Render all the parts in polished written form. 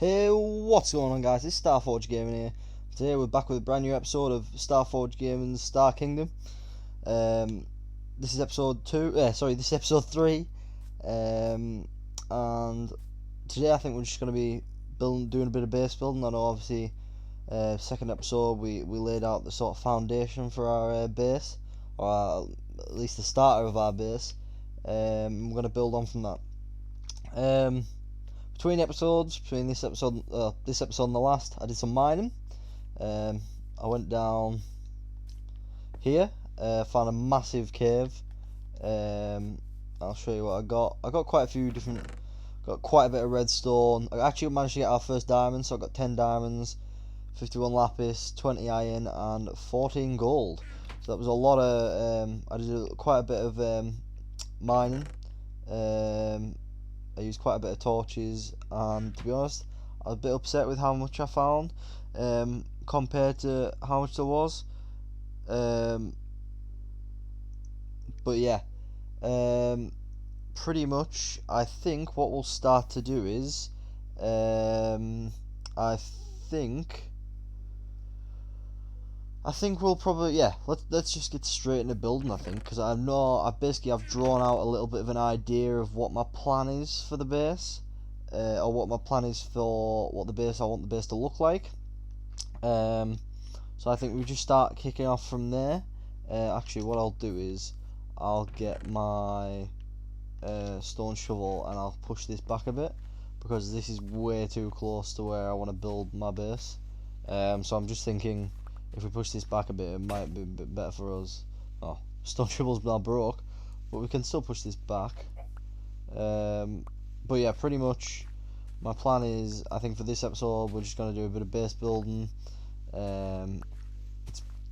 Hey, what's going on, guys? It's Starforge Gaming here. Today we're back with a brand new episode of Starforge Gaming's Star Kingdom. This is episode 2. This is episode 3. And today I think we're just going to be doing a bit of base building. I know, obviously, second episode we laid out the sort of foundation for our base, or at least the starter of our base. We're going to build on from that. Between this episode and the last, I did some mining. I went down here, found a massive cave. I'll show you what I got. I got quite a bit of redstone. I actually managed to get our first diamond, so I got 10 diamonds, 51 lapis, 20 iron, and 14 gold. So that was a lot of. I did quite a bit of mining. I used quite a bit of torches, and to be honest, I was a bit upset with how much I found compared to how much there was. But yeah, pretty much I think what we'll start to do is I think we'll probably, let's just get straight into building, I think, because I've drawn out a little bit of an idea of what my plan is for the base, or what my plan is for I want the base to look like. So I think we just start kicking off from there. Actually, what I'll do is I'll get my stone shovel and I'll push this back a bit, because this is way too close to where I want to build my base. So I'm just thinking, if we push this back a bit, it might be a bit better for us. Oh, stone shovel's now broke, but we can still push this back. But yeah, pretty much my plan is, I think for this episode we're just going to do a bit of base building. To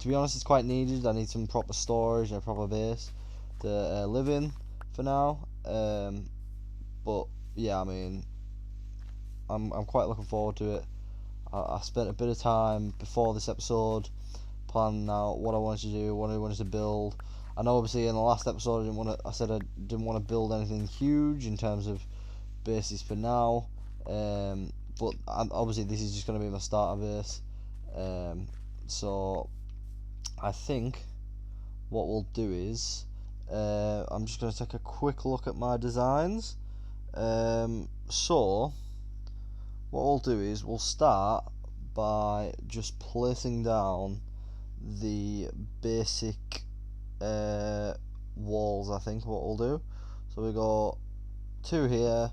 be honest, it's quite needed. I need some proper storage and a proper base to live in for now. But yeah, I mean, I'm quite looking forward to it. I spent a bit of time before this episode planning out what I wanted to do, what I wanted to build. I know, obviously, in the last episode I said I didn't want to build anything huge in terms of bases for now. But obviously this is just going to be my starter base. So I think what we'll do is I'm just going to take a quick look at my designs. So what we'll do is we'll start by just placing down the basic walls. I think what we'll do, so we got 2 here,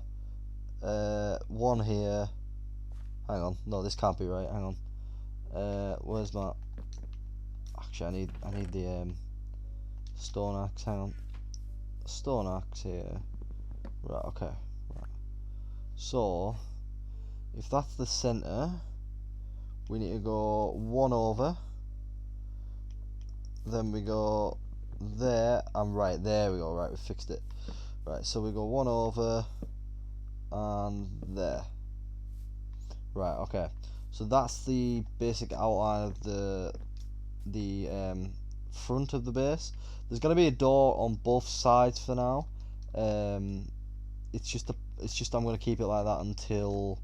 1 here. Hang on, no, this can't be right. Hang on, where's my? Actually, I need the stone axe. Hang on, stone axe here. Right, okay. Right. So if that's the center, we need to go 1 over, then we go there, and right, there we go. Right, we fixed it. Right, so we go 1 over and there. Right, okay, so that's the basic outline of the front of the base. There's going to be a door on both sides for now. It's just I'm going to keep it like that until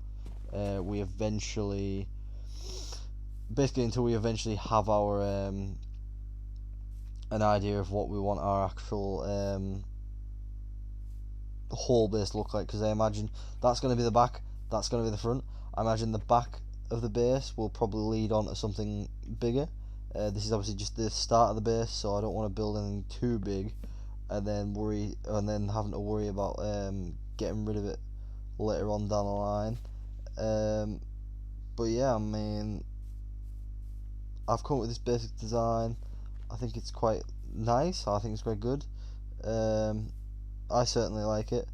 we eventually have our an idea of what we want our actual whole base to look like, because I imagine that's going to be the back, that's going to be the front. I imagine the back of the base will probably lead on to something bigger. This is obviously just the start of the base, so I don't want to build anything too big and then having to worry about getting rid of it later on down the line. But yeah, I mean, I've come up with this basic design. I think it's quite nice. I think it's quite good. I certainly like it.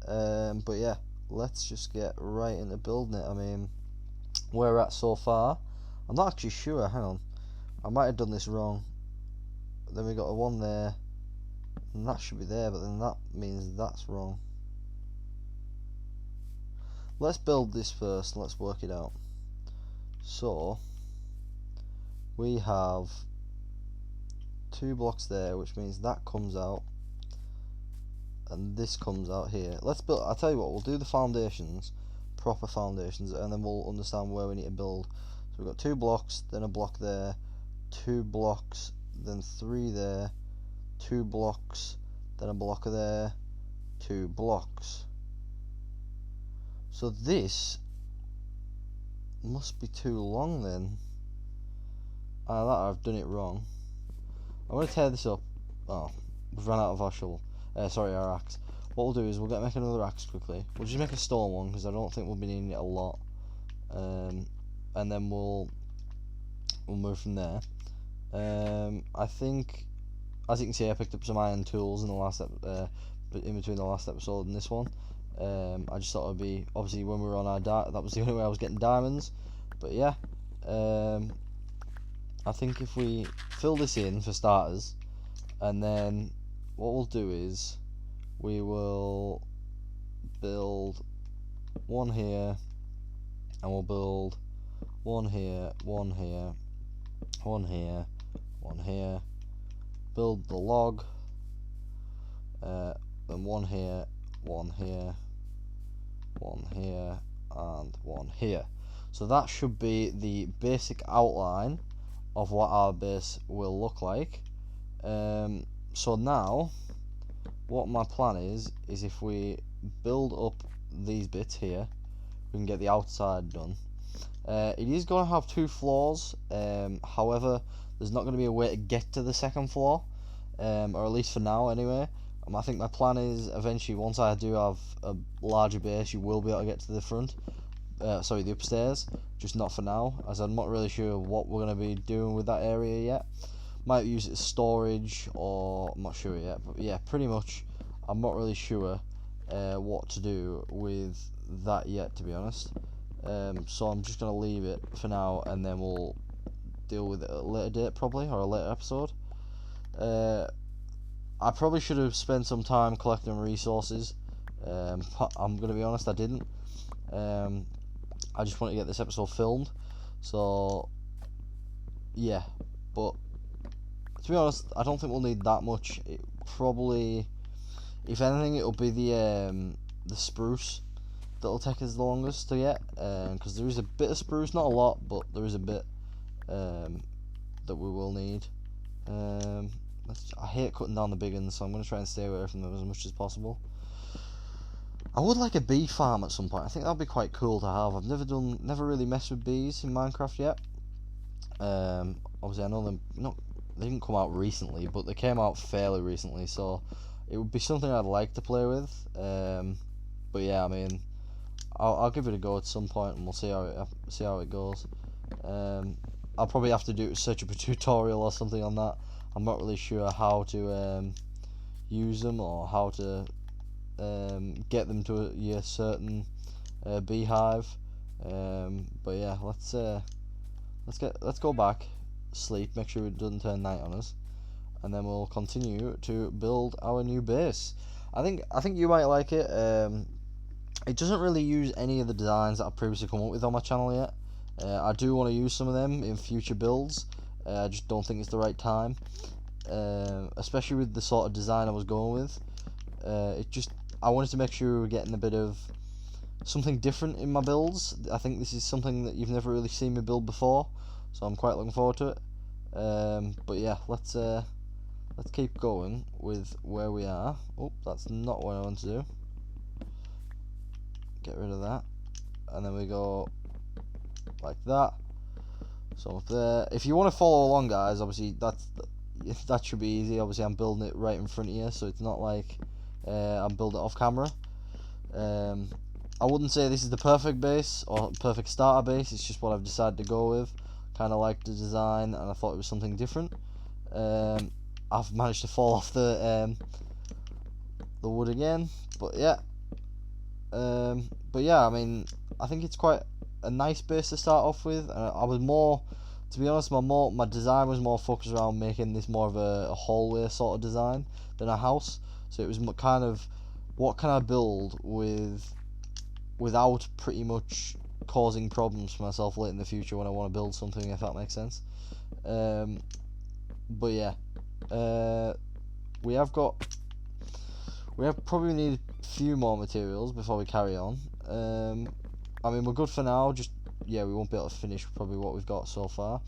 But yeah, let's just get right into building it. I mean, where we're at so far, I'm not actually sure. Hang on, I might have done this wrong. Then we got a 1 there, and that should be there, but then that means that's wrong. Let's build this first and let's work it out. So we have 2 blocks there, which means that comes out and this comes out here. Let's build. I'll tell you what, we'll do the foundations proper foundations, and then we'll understand where we need to build. So we've got 2 blocks, then a block there, 2 blocks, then 3 there, 2 blocks, then a block there, 2 blocks. So this must be too long then. I've done it wrong. I'm going to tear this up. Oh, we've run out of our shovel. Sorry, our axe. What we'll do is we'll make another axe quickly. We'll just make a stone one because I don't think we'll be needing it a lot. And then we'll move from there. I think, as you can see, I picked up some iron tools in the last in between the last episode and this one. I just thought it'd be, obviously when we were on our that was the only way I was getting diamonds. But yeah, I think if we fill this in for starters, and then what we'll do is we will build one here, and we'll build one here, one here, one here, one here, build the log, and one here, one here, one here, and one here. So that should be the basic outline of what our base will look like. So now what my plan is if we build up these bits here, we can get the outside done. It is going to have 2 floors, however there's not going to be a way to get to the second floor, or at least for now anyway. I think my plan is eventually, once I do have a larger base, you will be able to get to the front, the upstairs, just not for now, as I'm not really sure what we're going to be doing with that area yet. Might use it as storage, or I'm not sure yet, but yeah, pretty much I'm not really sure what to do with that yet, to be honest. So I'm just going to leave it for now, and then we'll deal with it at a later date probably, or a later episode. I probably should have spent some time collecting resources. I'm going to be honest, I didn't. I just want to get this episode filmed, so yeah. But to be honest, I don't think we'll need that much. It probably, if anything, it'll be the spruce that'll take us the longest to get, because there is a bit of spruce, not a lot, but there is a bit that we will need. I hate cutting down the big ones, so I'm going to try and stay away from them as much as possible. I would like a bee farm at some point. I think that'd be quite cool to have. I've never really messed with bees in Minecraft yet. Obviously I know they didn't come out recently, but they came out fairly recently, so it would be something I'd like to play with. But yeah, I mean, I'll give it a go at some point, and we'll see how it goes. I'll probably have to search up a tutorial or something on that. I'm not really sure how to use them, or how to get them to a certain beehive. But yeah, let's go back, sleep, make sure it doesn't turn night on us, and then we'll continue to build our new base. I think you might like it. It doesn't really use any of the designs that I've previously come up with on my channel yet. I do want to use some of them in future builds. I just don't think it's the right time, especially with the sort of design I was going with. I wanted to make sure we were getting a bit of something different in my builds. I think this is something that you've never really seen me build before, so I'm quite looking forward to it. But yeah, let's keep going with where we are. Oh, that's not what I want to do. Get rid of that, and then we go like that. So up there. If you want to follow along, guys, obviously that should be easy. Obviously I'm building it right in front of you, so it's not like I'm building it off camera. I wouldn't say this is the perfect base or perfect starter base. It's just what I've decided to go with. Kind of liked the design, and I thought it was something different. I've managed to fall off the wood again, but yeah. But yeah, I mean, I think it's quite a nice base to start off with. I was more, to be honest, my design was more focused around making this more of a hallway sort of design than a house. So it was kind of, what can I build without pretty much causing problems for myself late in the future when I want to build something, if that makes sense. But yeah, we have probably need a few more materials before we carry on. I mean, we're good for now. Just, yeah, we won't be able to finish probably what we've got so far.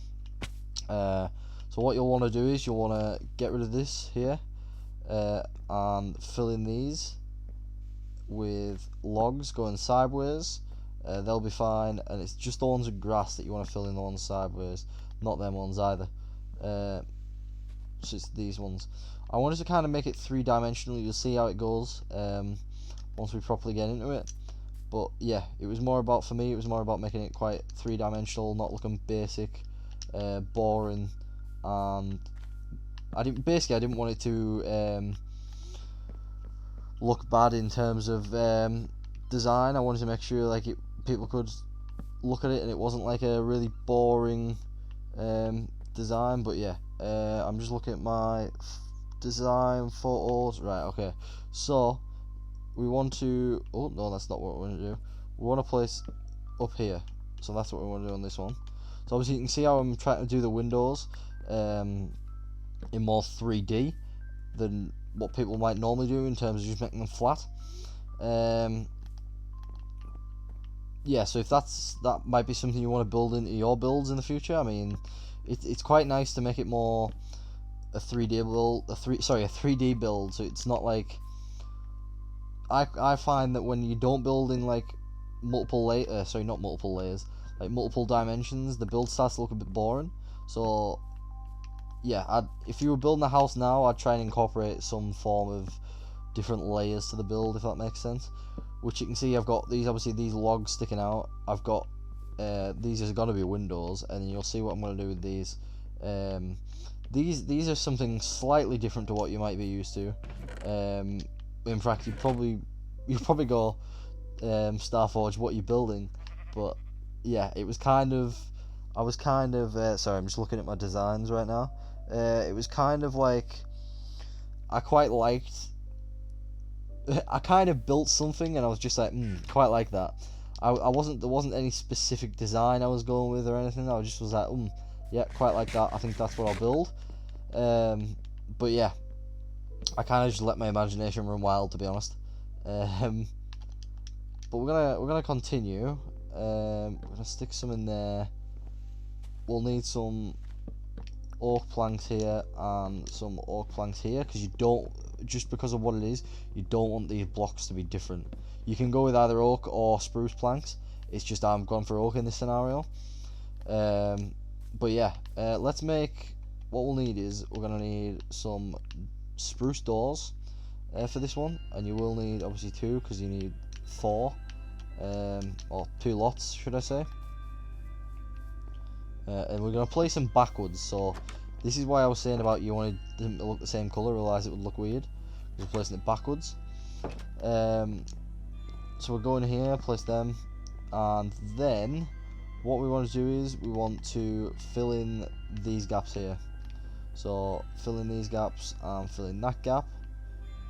So what you'll want to do is you'll want to get rid of this here, and fill in these with logs going sideways. They'll be fine, and it's just the ones with grass that you want to fill in, the ones sideways, not them ones either. So it's these ones. I wanted to kind of make it three-dimensional. You'll see how it goes once we properly get into it. But yeah, it was more about, for me, it was more about making it quite three-dimensional, not looking basic, boring, and I didn't want it to look bad in terms of design. I wanted to make sure like people could look at it and it wasn't like a really boring design. But yeah, I'm just looking at my design photos. Right, okay, so we want to, oh no, that's not what we want to do. We want to place up here, so that's what we want to do on this one. So obviously you can see how I'm trying to do the windows in more 3D than what people might normally do in terms of just making them flat. Yeah, so if that might be something you want to build into your builds in the future. I mean, it's quite nice to make it more a 3D build, a 3D build. So it's not like, I find that when you don't build in like multiple layers, like multiple dimensions, the build starts to look a bit boring. So yeah, if you were building a house now, I'd try and incorporate some form of different layers to the build, if that makes sense. Which you can see, I've got these logs sticking out. I've got these are going to be windows, and you'll see what I'm going to do with these. These are something slightly different to what you might be used to. In fact, you'd probably go Starforge, what you're building. But yeah, it was kind of, I was kind of sorry, I'm just looking at my designs right now. It was kind of like, I quite liked, I kind of built something and I was just like, quite like that. There wasn't any specific design I was going with or anything. I just was like, yeah, quite like that. I think that's what I'll build. But yeah, I kind of just let my imagination run wild, to be honest. But we're gonna continue. We're gonna stick some in there. We'll need some oak planks here and some oak planks here, because you don't, just because of what it is, you don't want these blocks to be different. You can go with either oak or spruce planks. It's just I'm going for oak in this scenario. But yeah, let's make, what we'll need is, we're gonna need some spruce doors for this one, and you will need obviously 2, because you need 4, or 2 lots, should I say. And we're going to place them backwards, so this is why I was saying about you wanted them to look the same colour, otherwise it would look weird. We're placing it backwards. So we're going here, place them, and then what we want to do is we want to fill in these gaps here. So fill in these gaps and fill in that gap,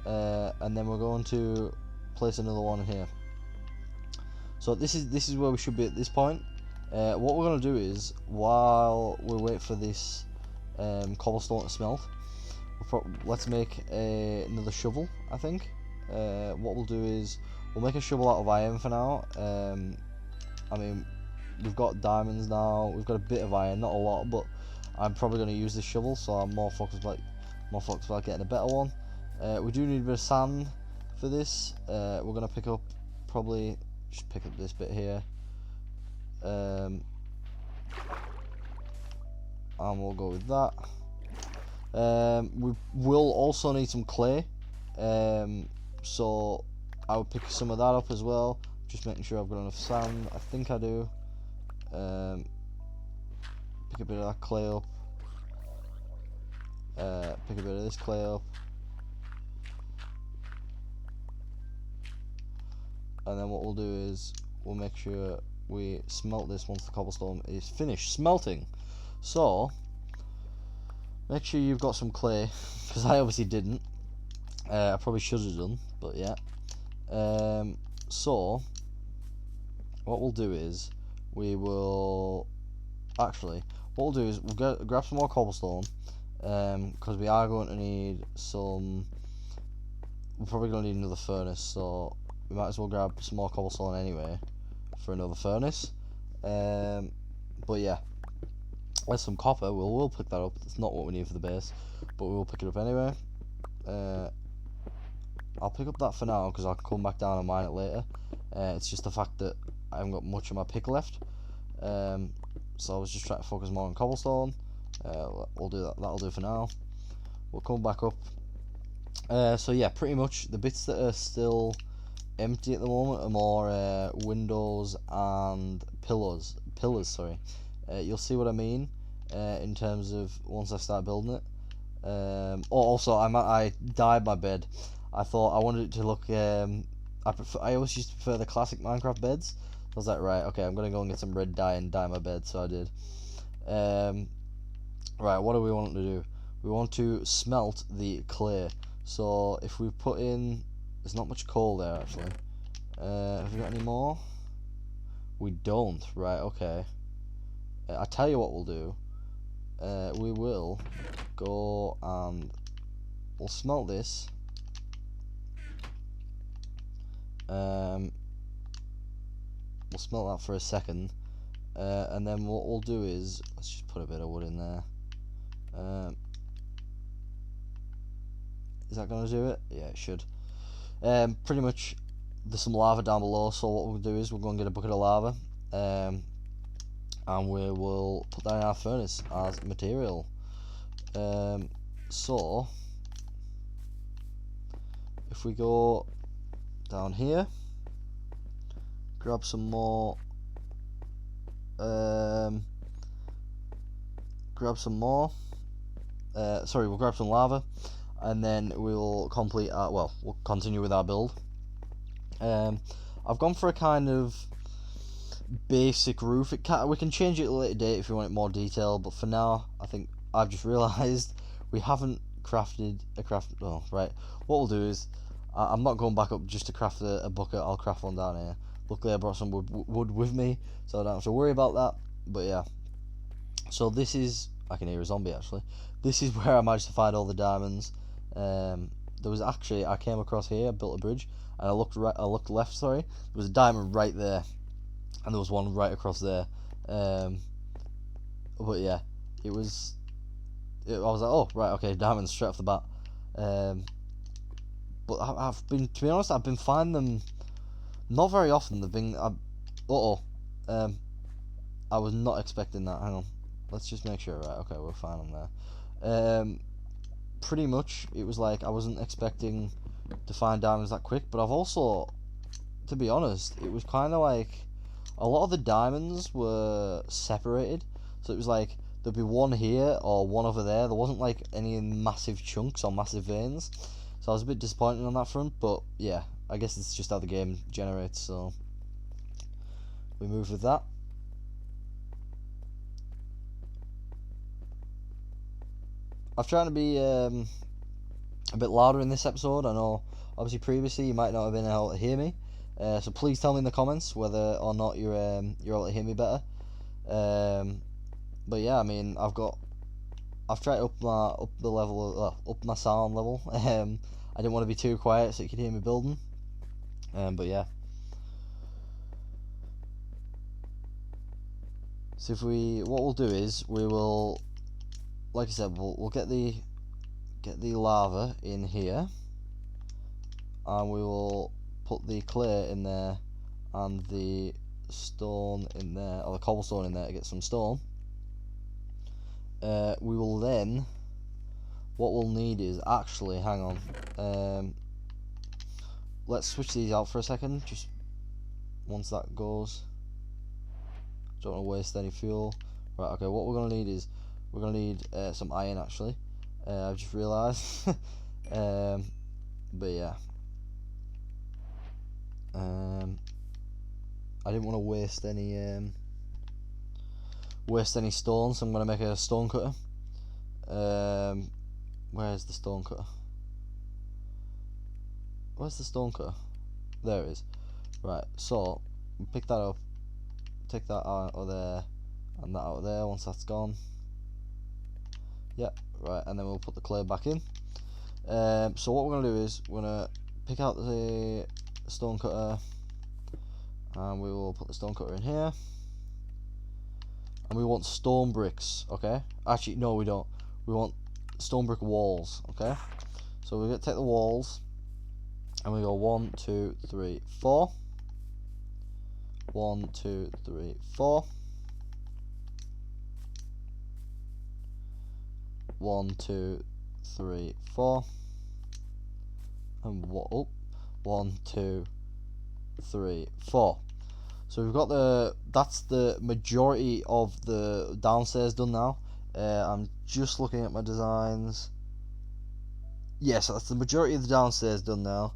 and then we're going to place another one here. So this is where we should be at this point. What we're going to do is, while we wait for this cobblestone to smelt, let's make another shovel, I think. What we'll do is, we'll make a shovel out of iron for now. I mean, we've got diamonds now, we've got a bit of iron, not a lot, but I'm probably going to use this shovel, so I'm more focused about getting a better one. We do need a bit of sand for this. We're going to pick up this bit here. And we'll go with that. We will also need some clay, so I will pick some of that up as well, just making sure I've got enough sand. I think I do. Pick a bit of that clay up, pick a bit of this clay up, and then what we'll do is we'll make sure we smelt this once the cobblestone is finished smelting. So make sure you've got some clay, because I obviously didn't. I probably should have done, but yeah. So what we'll do is we'll grab some more cobblestone, because we are going to need some. We're probably going to need another furnace, so we might as well grab some more cobblestone anyway. for another furnace. But yeah, there's some copper. We'll pick that up. It's not what we need for the base, but we'll pick it up anyway. I'll pick up that for now because I'll come back down and mine it later. It's just the fact that I haven't got much of my pick left. So I was just trying to focus more on cobblestone. We'll do that. That'll do for now. We'll come back up. So yeah, pretty much the bits that are still empty at the moment are more windows and pillars. Sorry. You'll see what I mean in terms of once I start building it. Also, I dyed my bed. I thought I wanted it to look. I always used to prefer the classic Minecraft beds. I was like, right, okay, I'm gonna go and get some red dye and dye my bed. So I did. Right, what do we want to do? We want to smelt the clay. So if we put in, there's not much coal there actually. Have we got any more? We don't. Right, okay. I tell you what we'll do. We will go and we'll smelt this. We'll smelt that for a second, and then what we'll do is let's just put a bit of wood in there. Is that gonna do it? Yeah, it should. Pretty much, there's some lava down below. So what we'll do is we'll go and get a bucket of lava, and we will put that in our furnace as material. So if we go down here, grab some more. Sorry, we'll grab some lava, and then we'll complete our, we'll continue with our build. I've gone for a kind of basic roof. We can change it at a later date if you want it more detailed, but for now, I think I've just realised we haven't crafted a craft. Oh, right. What we'll do is, I'm not going back up just to craft a bucket. I'll craft one down here. Luckily, I brought some wood with me, so I don't have to worry about that. But yeah, so this is. I can hear a zombie actually. This is where I managed to find all the diamonds. There was actually, I came across here, built a bridge, and I looked left. Sorry, there was a diamond right there, and there was one right across there. But yeah, I was like, oh right, okay, diamonds straight off the bat. But I've been, to be honest, I've been finding them not very often. They've been, I was not expecting that. Hang on, let's just make sure. Right, okay, we're fine on there. Pretty much, it was like I wasn't expecting to find diamonds that quick, but I've also, to be honest, it was kind of like a lot of the diamonds were separated, so it was like there'd be one here or one over there. There wasn't like any massive chunks or massive veins, so I was a bit disappointed on that front. But yeah, I guess it's just how the game generates, so we move with that. I've tried to be a bit louder in this episode. I know, obviously, previously you might not have been able to hear me, so please tell me in the comments whether or not you're able to hear me better. But yeah, I mean, I've tried to up the level, up my sound level. I didn't want to be too quiet so you could hear me building. But yeah. So what we'll do is we will, like I said, we'll get the lava in here, and we will put the clay in there and the stone in there, or the cobblestone in there to get some stone. We will then, what we'll need is actually, hang on, let's switch these out for a second, just once that goes. Don't want to waste any fuel. Right, okay, what we're going to need is, we're going to need some iron actually. I've just realised. But yeah. I didn't want to waste any stone, so I'm going to make a stone cutter. Where's the stone cutter? Where's the stone cutter? There it is. Right, so pick that up, take that out of there, and that out of there once that's gone. Yep, right, and then we'll put the clay back in. So what we're going to do is we're going to pick out the stone cutter, And we will put the stone cutter in here. And we want stone bricks, okay? Actually, no, we don't. We want stone brick walls, okay? So we're going to take the walls, and we go 1, 2, 3, 4. 1, 2, 3, 4. 1, 2, 3, 4. And 1, 2, 3, 4. So we've got that's the majority of the downstairs done now. I'm just looking at my designs. Yes, that's the majority of the downstairs done now.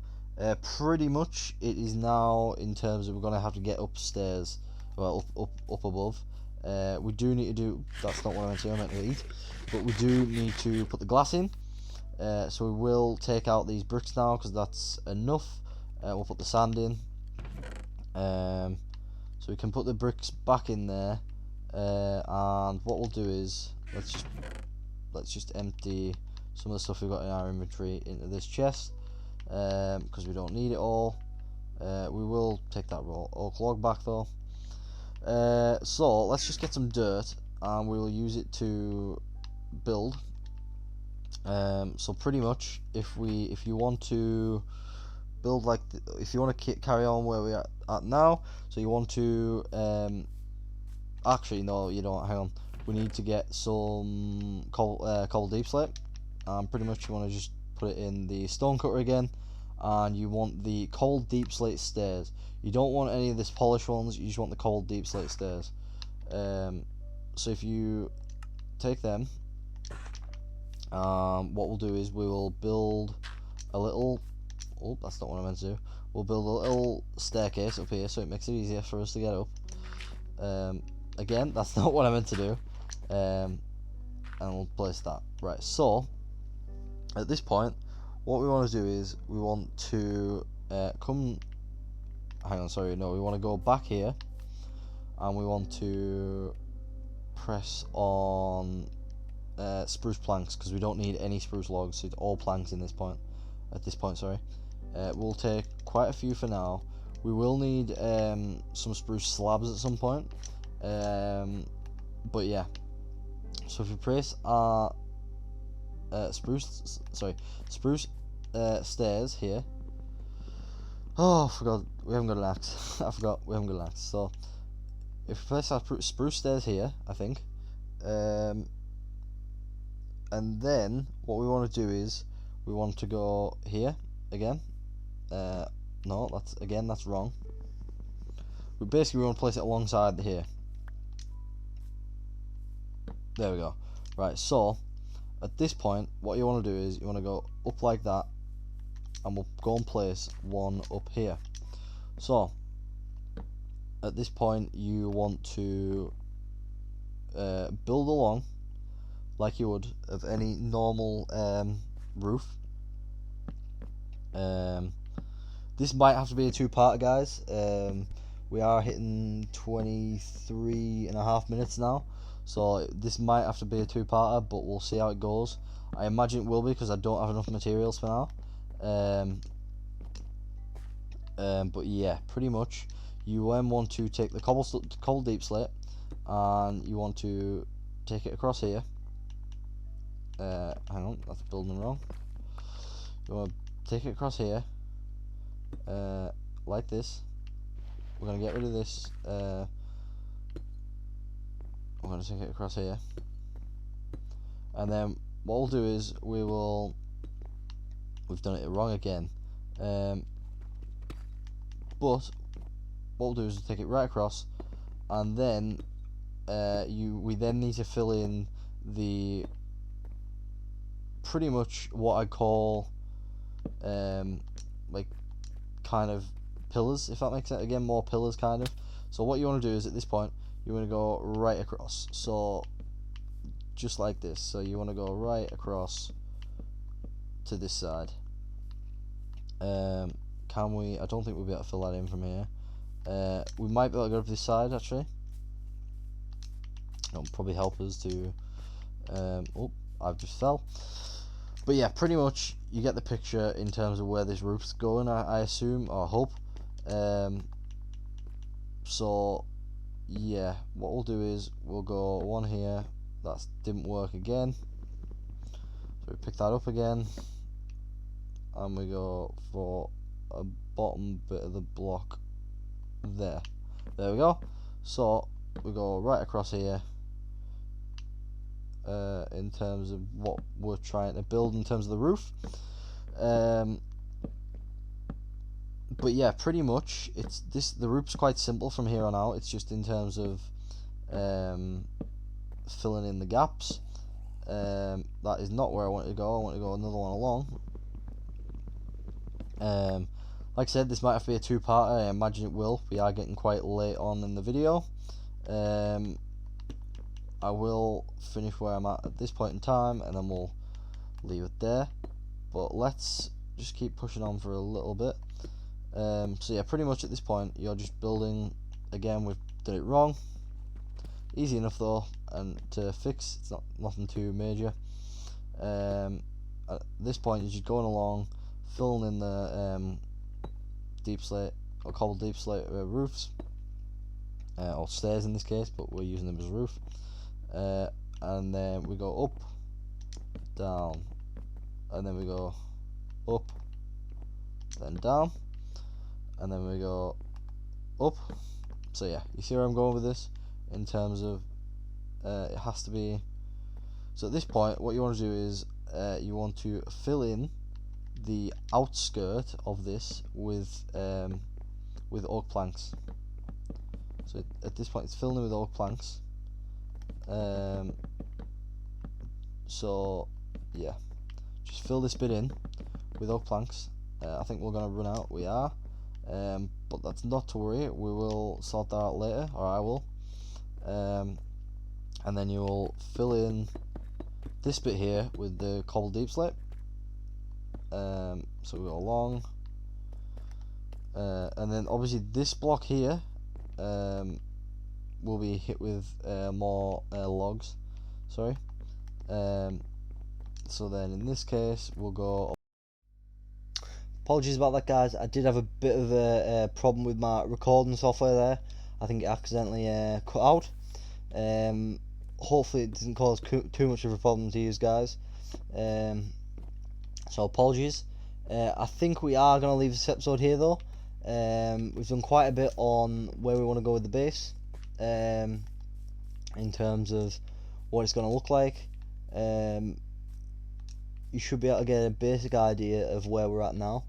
Pretty much it is now in terms of we're going to have to get upstairs, well, up above. We do need to do, that's not what I meant to do, I meant to eat. But we do need to put the glass in. So we will take out these bricks now because that's enough. We'll put the sand in. So we can put the bricks back in there, and what we'll do is let's just empty some of the stuff we've got in our inventory into this chest, because we don't need it all. We will take that raw oak log back though. So let's just get some dirt and we will use it to build. So pretty much if you want to build like if you want to carry on where we're at now, so you want to actually no, you don't, hang on, we need to get some coal deep slate, and pretty much you want to just put it in the stone cutter again, and you want the coal deep slate stairs. You don't want any of this polished ones, you just want the coal deep slate stairs. So if you take them, what we'll do is we will build a little, oh, that's not what I meant to do. We'll build a little staircase up here so it makes it easier for us to get up. Again, that's not what I meant to do. And we'll place that. Right, so at this point, what we want to do is we want to we want to go back here, and we want to press on spruce planks, because we don't need any spruce logs, so it's all planks in this point. At this point, sorry. We'll take quite a few for now. We will need some spruce slabs at some point. But yeah. So if we place our spruce stairs here. Oh, I forgot we haven't got an axe. I forgot we haven't got an axe. So if we place our spruce stairs here, I think, and then what we want to do is we want to go here again. No, that's wrong. We want to place it alongside here. There we go. Right, so at this point, what you want to do is you want to go up like that, and we'll go and place one up here. So at this point, you want to build along like you would of any normal roof. This might have to be a two-parter, guys. We are hitting 23.5 minutes now, so this might have to be a two-parter, but we'll see how it goes. I imagine it will be, because I don't have enough materials for now. But yeah, pretty much you want to take the coal deep slate, and you want to take it across here. Hang on, that's building wrong. You want to take it across here, like this. We're going to get rid of this. We're going to take it across here, and then what we'll do is we've done it wrong again. But what we'll do is take it right across, and then we then need to fill in the pretty much what I call like kind of pillars, if that makes sense. Again, more pillars kind of. So what you want to do is at this point you want to go right across, so just like this. So you want to go right across to this side. Can we? I don't think we'll be able to fill that in from here. We might be able to go to this side actually. That'll probably help us to oh, I've just fell. But yeah, pretty much you get the picture in terms of where this roof's going, I assume, or hope. So yeah, what we'll do is we'll go one here. That didn't work again, so we pick that up again, and we go for a bottom bit of the block there. There we go. So we go right across here in terms of what we're trying to build in terms of the roof. But yeah, pretty much it's this. The roof's quite simple from here on out. It's just in terms of filling in the gaps. That is not where I want to go. I want to go another one along. Like I said, this might have to be a two-parter. I imagine it will. We are getting quite late on in the video. I will finish where I'm at this point in time, and then we'll leave it there. But let's just keep pushing on for a little bit. So yeah, pretty much at this point you're just building again. We've done it wrong. Easy enough though, and to fix. It's not nothing too major. At this point you're just going along, filling in the deep slate or cobbled deep slate roofs, or stairs in this case, but we're using them as a roof. And then we go up, down, and then we go up, then down, and then we go up. So yeah, you see where I'm going with this in terms of it has to be. So at this point what you want to do is you want to fill in the outskirt of this with oak planks. So at this point it's filling in with oak planks. So yeah, just fill this bit in with oak planks. I think we're gonna run out. We are, but that's not to worry. We will sort that out later, or I will. And then you will fill in this bit here with the cobbled deep slate. So we go along, and then obviously this block here will be hit with more logs. Sorry. So then in this case we'll go. Apologies about that, guys. I did have a bit of a problem with my recording software there. I think it accidentally cut out. Hopefully it doesn't cause too much of a problem to you guys. So apologies. I think we are going to leave this episode here though. We've done quite a bit on where we want to go with the base, in terms of what it's going to look like. You should be able to get a basic idea of where we're at now.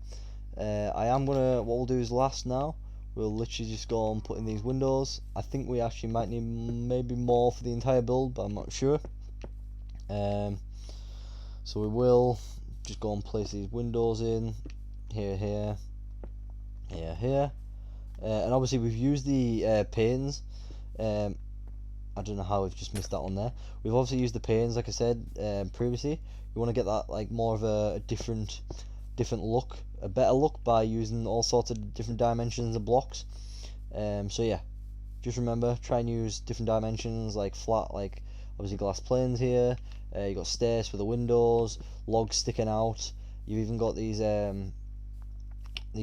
What we'll do is last now, we'll literally just go and put in these windows. I think we actually might need maybe more for the entire build, but I'm not sure. So we will just go and place these windows in here, here, here. And obviously we've used the panes. I don't know how we've just missed that on there. We've obviously used the panes, like I said previously. You want to get that like more of a different look, a better look, by using all sorts of different dimensions and blocks. So yeah, just remember, try and use different dimensions, like flat, like obviously glass planes here. You got stairs for the windows, logs sticking out. You've even got these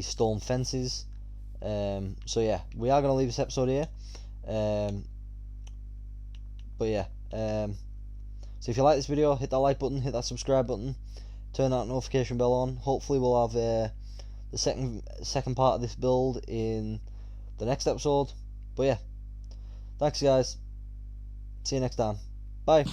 stone fences. So yeah, we are going to leave this episode here. But yeah, so if you like this video, hit that like button, hit that subscribe button, turn that notification bell on. Hopefully we'll have the second part of this build in the next episode. But yeah, thanks guys, see you next time, bye.